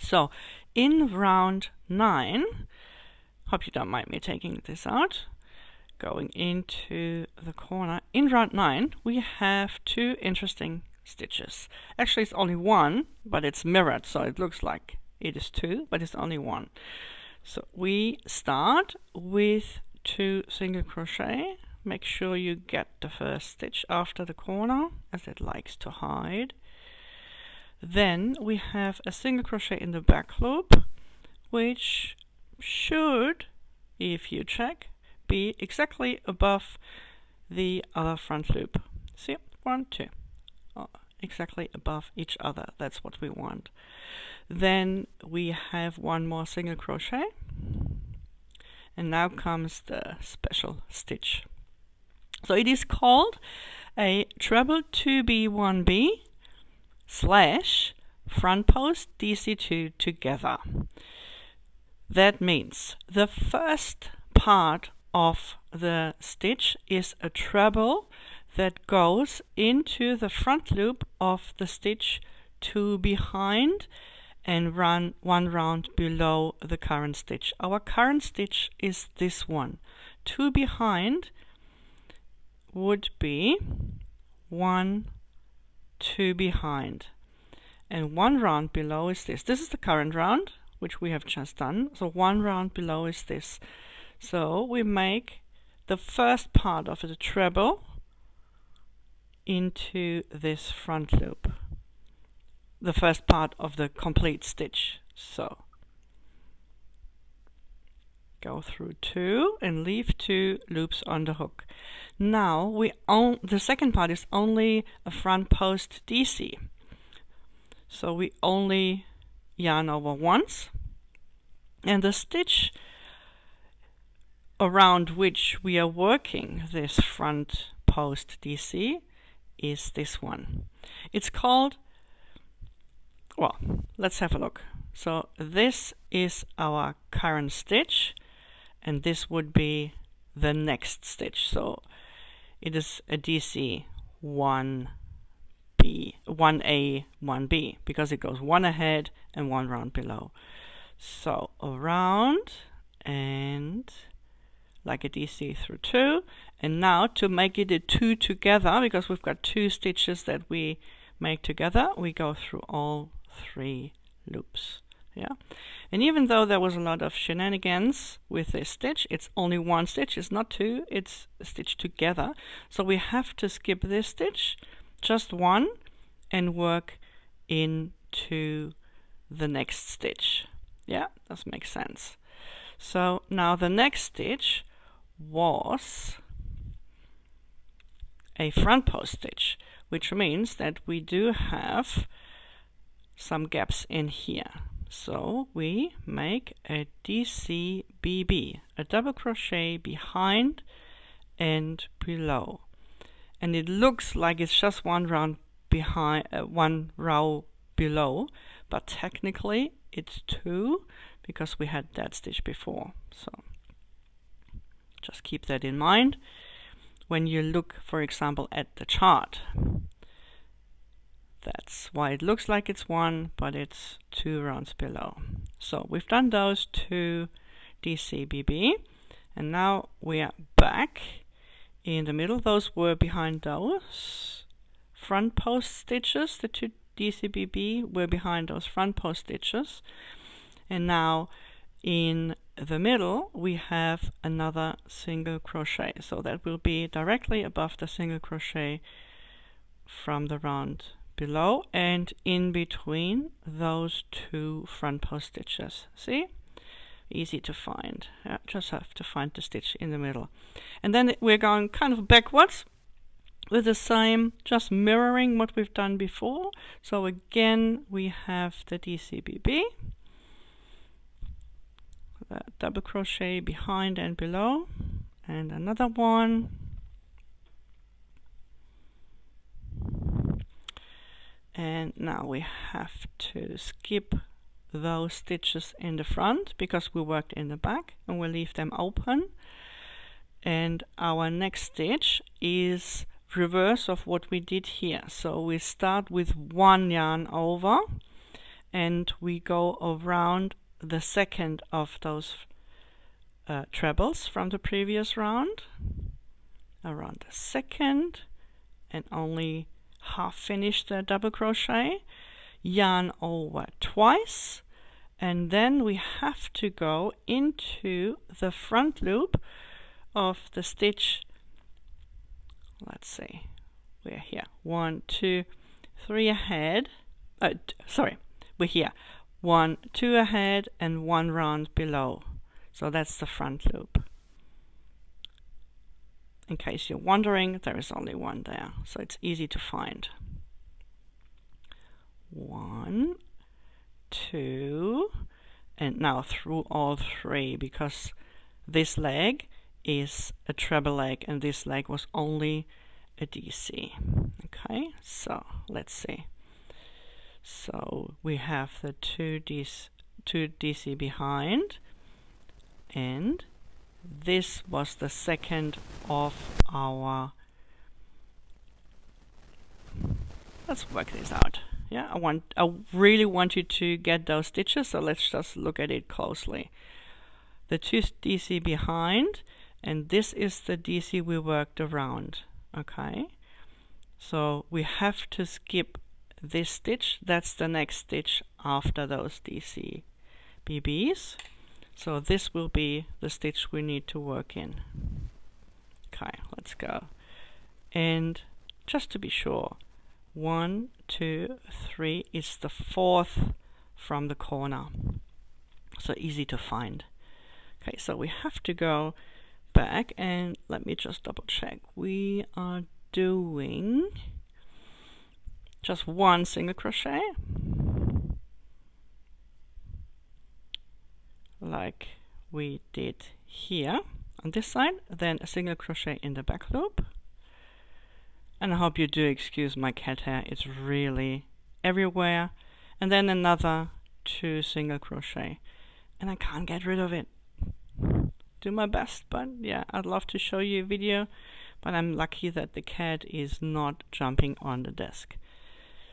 So in round 9, hope you don't mind me taking this out, going into the corner. In round 9 we have 2 interesting stitches. Actually it's only 1, but it's mirrored, so it looks like it is 2, but it's only 1. So we start with 2 single crochet. Make sure you get the first stitch after the corner, as it likes to hide. Then we have a single crochet in the back loop, which should, if you check, be exactly above the other front loop. See, 1, 2, exactly above each other. That's what we want. Then we have 1 more single crochet, and now comes the special stitch. So it is called a treble 2B1B / front post DC2 together. That means the first part of the stitch is a treble that goes into the front loop of the stitch 2 behind and run 1 round below the current stitch. Our current stitch is this one. 2 behind would be 1, 2 behind, and 1 round below is this. This is the current round, which we have just done. So 1 round below is this. So we make the first part of the treble into this front loop, the first part of the complete stitch. So go through 2 and leave 2 loops on the hook. Now the second part is only a front post DC. So we only yarn over once, and the stitch around which we are working this front post DC is this one. It's called, well, let's have a look. So this is our current stitch, and this would be the next stitch. So it is a DC 1B, 1A, 1B, because it goes 1 ahead and 1 round below. So around and like a DC through 2, and now to make it a 2 together, because we've got 2 stitches that we make together, we go through all 3 loops. Yeah, and even though there was a lot of shenanigans with this stitch, it's only 1 stitch, it's not 2, it's a stitch together. So we have to skip this stitch, just 1, and work into the next stitch. Yeah, that makes sense. So now the next stitch was a front post stitch, which means that we do have some gaps in here. So we make a DCBB, a double crochet behind and below, and it looks like it's just 1 round behind, 1 row below, but technically it's 2 because we had that stitch before. So just keep that in mind when you look, for example, at the chart. That's why it looks like it's 1, but it's 2 rounds below. So we've done those 2 DCBB, and now we are back in the middle. Those were behind those front post stitches. The 2 DCBB were behind those front post stitches, and now in the middle we have another single crochet. So that will be directly above the single crochet from the round below and in between those 2 front post stitches. See? Easy to find. Yeah, just have to find the stitch in the middle. And then we're going kind of backwards with the same, just mirroring what we've done before. So again we have the DCBB, the double crochet behind and below, and another one, and now we have to skip those stitches in the front because we worked in the back, and we'll leave them open. And our next stitch is reverse of what we did here. So we start with 1 yarn over, and we go around the second of those trebles from the previous round, around the second, and only half finish the double crochet, yarn over twice, and then we have to go into the front loop of the stitch. Let's see, we're here 1, 2, 3 ahead, we're here 1, 2 ahead and 1 round below, so that's the front loop. In case you're wondering, there is only one there, so it's easy to find. 1, 2, and now through all 3, because this leg is a treble leg and this leg was only a DC. Okay, so let's see. So we have the 2 DC behind, and this was the second of our, let's work this out. Yeah, I really want you to get those stitches, so let's just look at it closely. The 2 DC behind, and this is the DC we worked around. Okay, so we have to skip this stitch. That's the next stitch after those DC BBs. So this will be the stitch we need to work in. Okay, let's go. And just to be sure, 1, 2, 3 is the 4th from the corner. So easy to find. Okay, so we have to go back, and let me just double check. We are doing just 1 single crochet, like we did here on this side, then a single crochet in the back loop. And I hope you do excuse my cat hair, it's really everywhere. And then another 2 single crochet, and I can't get rid of it. Do my best, but yeah, I'd love to show you a video, but I'm lucky that the cat is not jumping on the desk.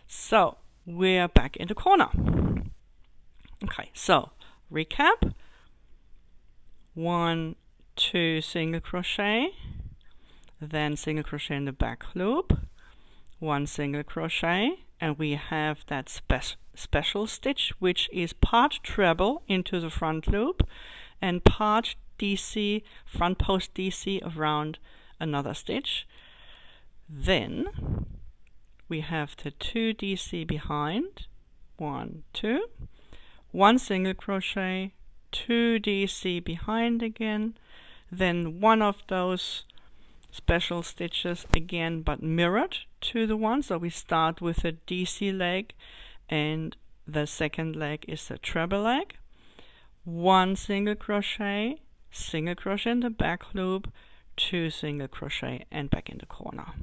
So we're back in the corner. Okay, so recap: 1, 2 single crochet, then single crochet in the back loop, 1 single crochet, and we have that special stitch, which is part treble into the front loop and part DC, front post DC around another stitch. Then we have the 2 DC behind, 1, 2, 1 single crochet, 2 DC behind again, then one of those special stitches again, but mirrored to the one. So we start with a DC leg, and the second leg is a treble leg. 1 single crochet in the back loop, 2 single crochet, and back in the corner.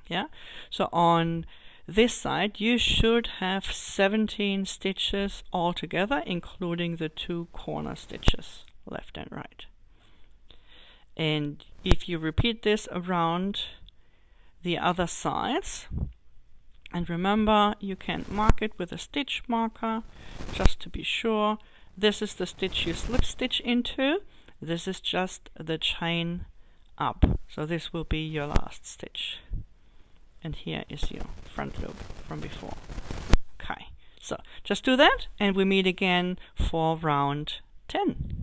Yeah, so on this side you should have 17 stitches altogether, including the 2 corner stitches, left and right. And if you repeat this around the other sides, and remember, you can mark it with a stitch marker just to be sure. This is the stitch you slip stitch into. This is just the chain up. So this will be your last stitch. And here is your front loop from before. Okay, so just do that, and we meet again for round 10.